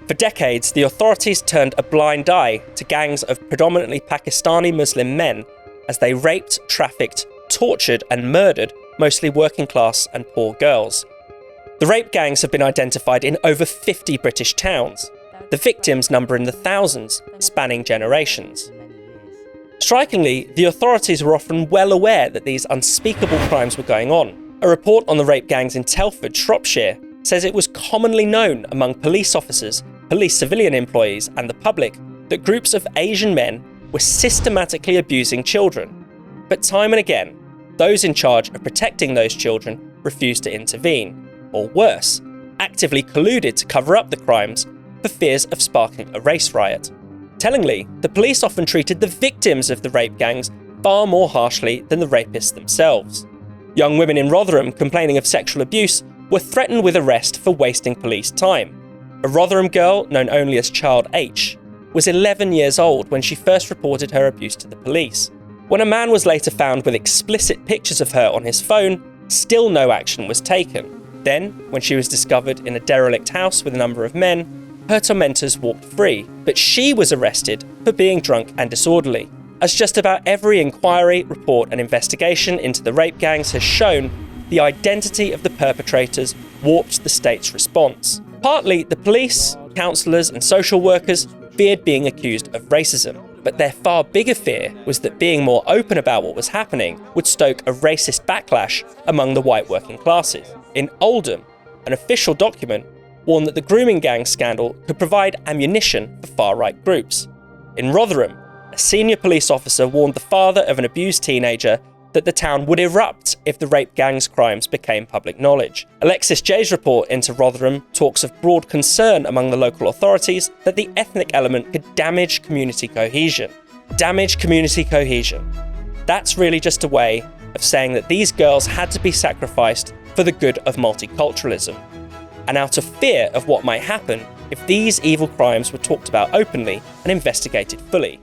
For decades, the authorities turned a blind eye to gangs of predominantly Pakistani Muslim men as they raped, trafficked, tortured and murdered mostly working class and poor girls. The rape gangs have been identified in over 50 British towns, the victims number in the thousands, spanning generations. Strikingly, the authorities were often well aware that these unspeakable crimes were going on. A report on the rape gangs in Telford, Shropshire, says it was commonly known among police officers, police civilian employees and the public that groups of Asian men were systematically abusing children. But time and again, those in charge of protecting those children refused to intervene, or worse, actively colluded to cover up the crimes for fears of sparking a race riot. Tellingly, the police often treated the victims of the rape gangs far more harshly than the rapists themselves. Young women in Rotherham complaining of sexual abuse were threatened with arrest for wasting police time. A Rotherham girl, known only as Child H, was 11 years old when she first reported her abuse to the police. When a man was later found with explicit pictures of her on his phone, still no action was taken. Then, when she was discovered in a derelict house with a number of men, her tormentors walked free, but she was arrested for being drunk and disorderly. As just about every inquiry, report and investigation into the rape gangs has shown, the identity of the perpetrators warped the state's response. Partly, the police, counsellors and social workers feared being accused of racism, but their far bigger fear was that being more open about what was happening would stoke a racist backlash among the white working classes. In Oldham, an official document warned that the grooming gang scandal could provide ammunition for far-right groups. In Rotherham, a senior police officer warned the father of an abused teenager that the town would erupt if the rape gang's crimes became public knowledge. Alexis Jay's report into Rotherham talks of broad concern among the local authorities that the ethnic element could damage community cohesion. Damage community cohesion. That's really just a way of saying that these girls had to be sacrificed for the good of multiculturalism, and out of fear of what might happen if these evil crimes were talked about openly and investigated fully.